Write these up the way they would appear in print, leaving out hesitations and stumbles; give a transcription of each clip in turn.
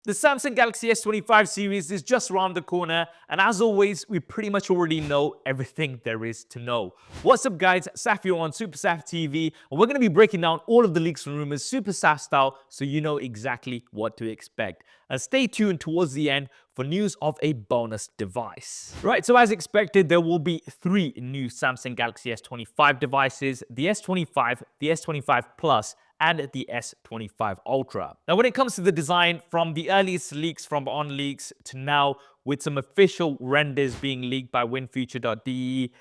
The Samsung Galaxy S25 series is just around the corner, and as always, we pretty much already know everything there is to know. What's up guys, Saf here on SuperSaf TV, and we're going to be breaking down all of the leaks and rumors SuperSaf style so you know exactly what to expect. And stay tuned towards the end for news of a bonus device. Right, so as expected, there will be 3 new Samsung Galaxy S25 devices, the S25, the S25 Plus, and the S25 Ultra. Now, when it comes to the design, from the earliest leaks from OnLeaks to now, with some official renders being leaked by winfuture.de,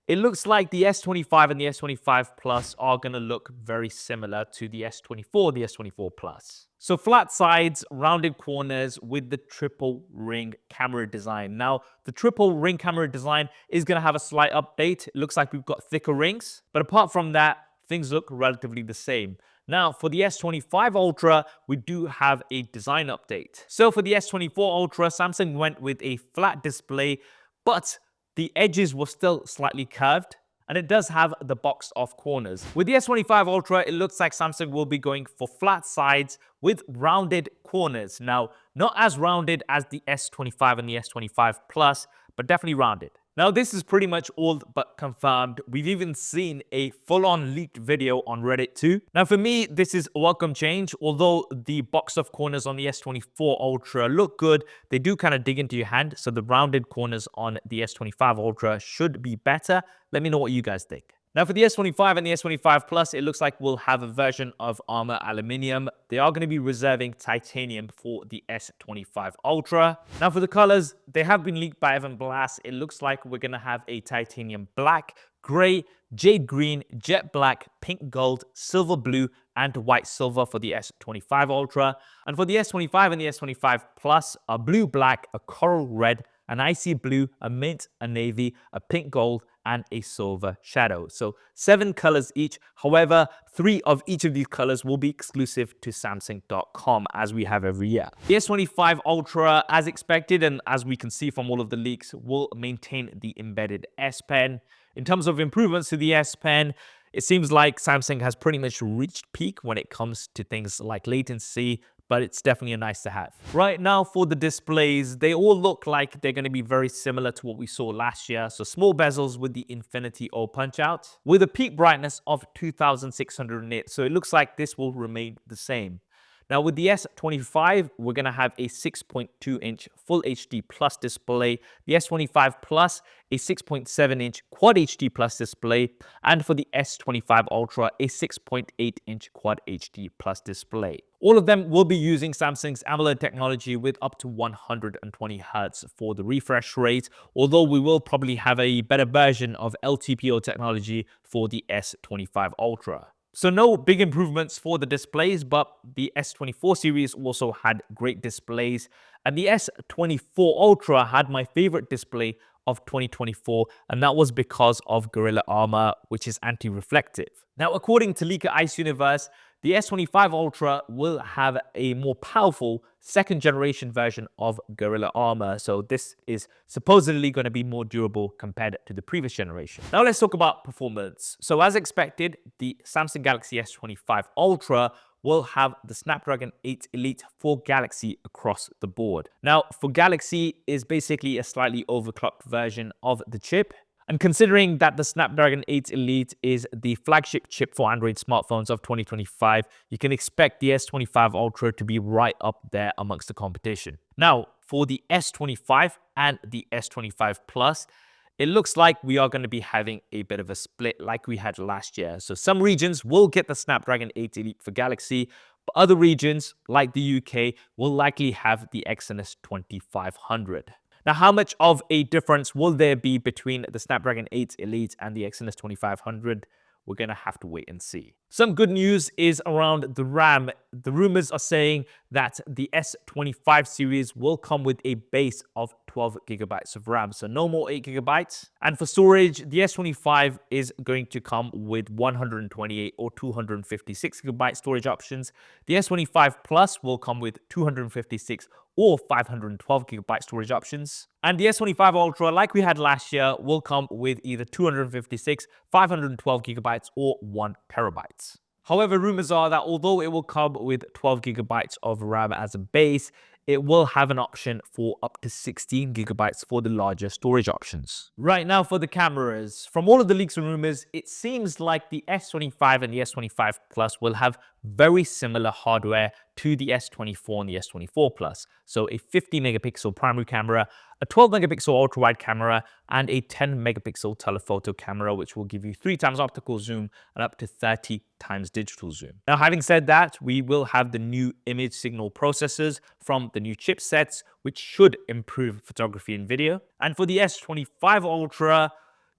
it looks like the S25 and the S25 Plus are going to look very similar to the S24, the S24 Plus. So flat sides, rounded corners with the triple ring camera design. Now, the triple ring camera design is going to have a slight update. It looks like we've got thicker rings, but apart from that, things look relatively the same. Now, for the S25 Ultra, we do have a design update. So for the S24 Ultra, Samsung went with a flat display, but the edges were still slightly curved, and it does have the boxed off corners. With the S25 Ultra, it looks like Samsung will be going for flat sides with rounded corners. Now, not as rounded as the S25 and the S25 Plus, but definitely rounded. Now, this is pretty much all but confirmed. We've even seen a full-on leaked video on Reddit too. Now, for me, this is a welcome change. Although the boxed-off corners on the S24 Ultra look good, they do kind of dig into your hand. So the rounded corners on the S25 Ultra should be better. Let me know what you guys think. Now, for the S25 and the S25 Plus, it looks like we'll have a version of Armor Aluminium. They are going to be reserving titanium for the S25 Ultra. Now, for the colors, they have been leaked by Evan Blass. It looks like we're going to have a titanium black, gray, jade green, jet black, pink gold, silver blue, and white silver for the S25 Ultra. And for the S25 and the S25 Plus, a blue black, a coral red, an icy blue, a mint, a navy, a pink gold, and a silver shadow. So 7 colors each. However, 3 of each of these colors will be exclusive to Samsung.com as we have every year. The S25 Ultra, as expected, and as we can see from all of the leaks, will maintain the embedded S Pen. In terms of improvements to the S Pen, it seems like Samsung has pretty much reached peak when it comes to things like latency, but it's definitely a nice to have. Right now, for the displays, they all look like they're going to be very similar to what we saw last year. So small bezels with the Infinity O punch out with a peak brightness of 2600 nits. So it looks like this will remain the same. Now, with the S25, we're going to have a 6.2-inch Full HD Plus display, the S25 Plus, a 6.7-inch Quad HD Plus display, and for the S25 Ultra, a 6.8-inch Quad HD Plus display. All of them will be using Samsung's AMOLED technology with up to 120 Hz for the refresh rate, although we will probably have a better version of LTPO technology for the S25 Ultra. So no big improvements for the displays, but the S24 series also had great displays. And the S24 Ultra had my favorite display of 2024, and that was because of Gorilla Armor, which is anti-reflective. Now, according to Leaker Ice Universe, the S25 Ultra will have a more powerful second generation version of Gorilla Armor. So this is supposedly going to be more durable compared to the previous generation. Now let's talk about performance. So as expected, the Samsung Galaxy S25 Ultra will have the Snapdragon 8 Elite for Galaxy across the board. Now, for Galaxy is basically a slightly overclocked version of the chip. And considering that the Snapdragon 8 Elite is the flagship chip for Android smartphones of 2025, you can expect the S25 Ultra to be right up there amongst the competition. Now, for the S25 and the S25 Plus, it looks like we are going to be having a bit of a split like we had last year. So some regions will get the Snapdragon 8 Elite for Galaxy, but other regions, like the UK, will likely have the Exynos 2500. Now, how much of a difference will there be between the Snapdragon 8 Elite and the Exynos 2500? We're going to have to wait and see. Some good news is around the RAM. The rumors are saying that the S25 series will come with a base of 12 gigabytes of RAM, so no more 8 gigabytes. And for storage, the S25 is going to come with 128 or 256 gigabyte storage options. The S25 Plus will come with 256 or 512 gigabyte storage options. And the S25 Ultra, like we had last year, will come with either 256, 512 gigabytes, or 1 terabyte. However, rumors are that although it will come with 12 gigabytes of RAM as a base, it will have an option for up to 16 gigabytes for the larger storage options. Right now for the cameras, from all of the leaks and rumors, it seems like the S25 and the S25 Plus will have very similar hardware to the S24 and the S24 Plus. So a 50 megapixel primary camera, a 12 megapixel ultra wide camera, and a 10 megapixel telephoto camera, which will give you 3 times optical zoom and up to 30 times digital zoom. Now, having said that, we will have the new image signal processors from the new chipsets, which should improve photography and video. And for the S25 Ultra,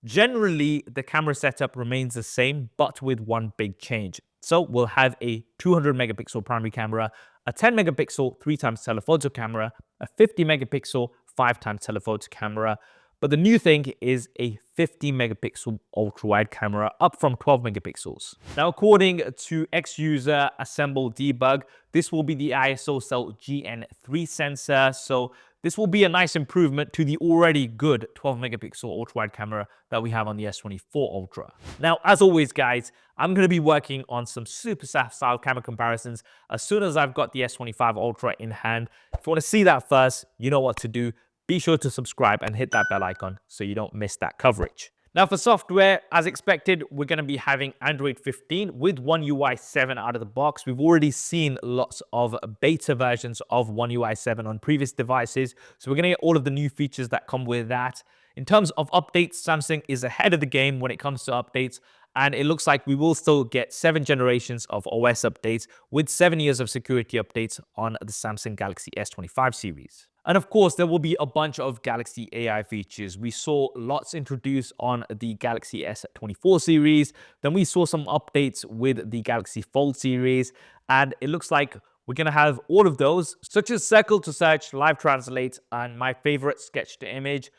generally the camera setup remains the same, but with one big change. So we'll have a 200 megapixel primary camera, a 10 megapixel 3 times telephoto camera, a 50 megapixel 5 times telephoto camera. But the new thing is a 50 megapixel ultra wide camera, up from 12 megapixels. Now, according to X-User Assemble Debug, this will be the ISO cell GN3 sensor. So this will be a nice improvement to the already good 12 megapixel ultra wide camera that we have on the S24 Ultra. Now, as always, guys, I'm going to be working on some SuperSaf style camera comparisons as soon as I've got the S25 Ultra in hand. If you want to see that first, you know what to do. Be sure to subscribe and hit that bell icon so you don't miss that coverage. Now for software, as expected, we're going to be having Android 15 with One UI 7 out of the box. We've already seen lots of beta versions of One UI 7 on previous devices, so we're going to get all of the new features that come with that. In terms of updates, Samsung is ahead of the game when it comes to updates, and it looks like we will still get 7 generations of OS updates with 7 years of security updates on the Samsung Galaxy S25 series. And of course, there will be a bunch of Galaxy AI features. We saw lots introduced on the Galaxy S24 series. Then we saw some updates with the Galaxy Fold series. And it looks like we're going to have all of those, such as Circle to Search, Live Translate, and my favorite, Sketch to Image.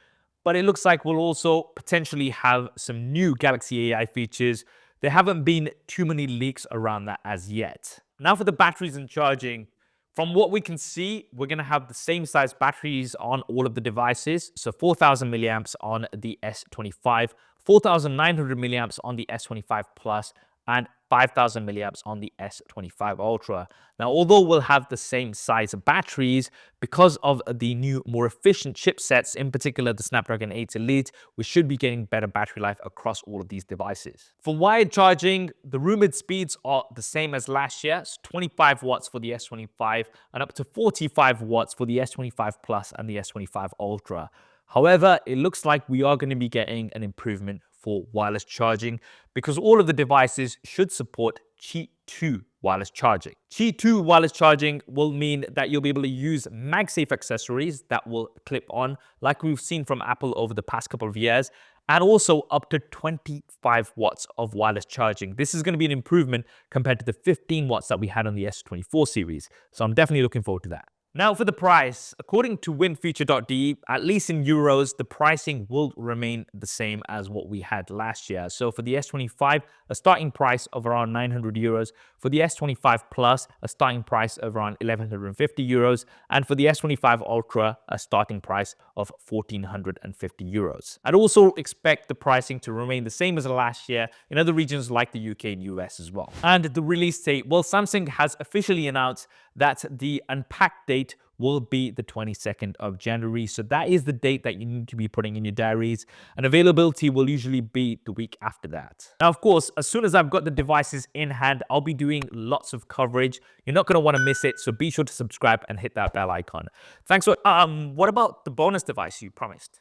But it looks like we'll also potentially have some new Galaxy AI features. There haven't been too many leaks around that as yet. Now for the batteries and charging. From what we can see, we're going to have the same size batteries on all of the devices. So 4,000 milliamps on the S25, 4,900 milliamps on the S25 Plus, and 5,000 milliamps on the S25 Ultra. Now, although we'll have the same size batteries, because of the new, more efficient chipsets, in particular the Snapdragon 8 Elite, we should be getting better battery life across all of these devices. For wired charging, the rumored speeds are the same as last year. It's 25 watts for the S25 and up to 45 watts for the S25 Plus and the S25 Ultra. However, it looks like we are going to be getting an improvement for wireless charging because all of the devices should support Qi 2 wireless charging. Qi 2 wireless charging will mean that you'll be able to use MagSafe accessories that will clip on, like we've seen from Apple over the past couple of years, and also up to 25 watts of wireless charging. This is going to be an improvement compared to the 15 watts that we had on the S24 series. So I'm definitely looking forward to that. Now for the price, according to winfuture.de, at least in euros, the pricing will remain the same as what we had last year. So for the S25, a starting price of around 900 euros. For the S25 Plus, a starting price of around 1,150 euros. And for the S25 Ultra, a starting price of 1,450 euros. I'd also expect the pricing to remain the same as last year in other regions like the UK and US as well. And the release date, well, Samsung has officially announced that the unpacked date will be the 22nd of January. So that is the date that you need to be putting in your diaries. And availability will usually be the week after that. Now, of course, as soon as I've got the devices in hand, I'll be doing lots of coverage. You're not going to want to miss it. So be sure to subscribe and hit that bell icon. Thanks for, what about the bonus device you promised?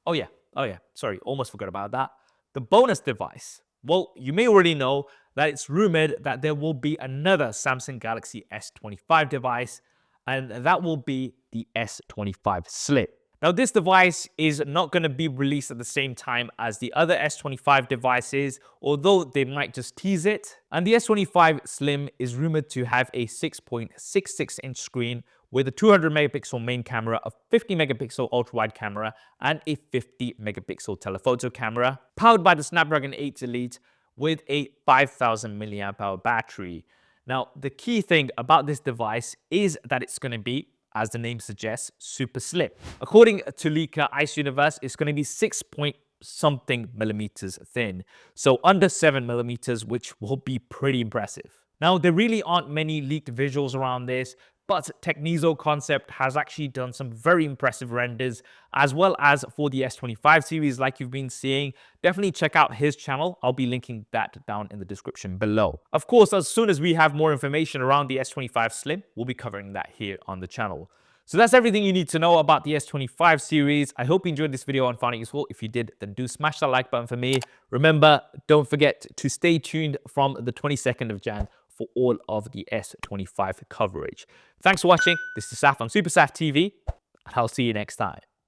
Oh yeah. Sorry, almost forgot about that. The bonus device. Well, you may already know that it's rumored that there will be another Samsung Galaxy S25 device, and that will be the S25 Slim. Now, this device is not going to be released at the same time as the other S25 devices, although they might just tease it. And the S25 Slim is rumored to have a 6.66-inch screen with a 200 megapixel main camera, a 50 megapixel ultra-wide camera, and a 50 megapixel telephoto camera, powered by the Snapdragon 8 Elite with a 5,000 milliamp hour battery. Now, the key thing about this device is that it's going to be, as the name suggests, super slim. According to leaker Ice Universe, it's going to be 6-point-something millimeters thin, so under 7 millimeters, which will be pretty impressive. Now, there really aren't many leaked visuals around this, but Technizo Concept has actually done some very impressive renders, as well as for the S25 series like you've been seeing. Definitely check out his channel. I'll be linking that down in the description below. Of course, as soon as we have more information around the S25 Slim, we'll be covering that here on the channel. So that's everything you need to know about the S25 series. I hope you enjoyed this video and found it useful. If you did, then do smash that like button for me. Remember, don't forget to stay tuned from the 22nd of Jan for all of the S25 coverage. Thanks for watching. This is Saf on SuperSaf TV, and I'll see you next time.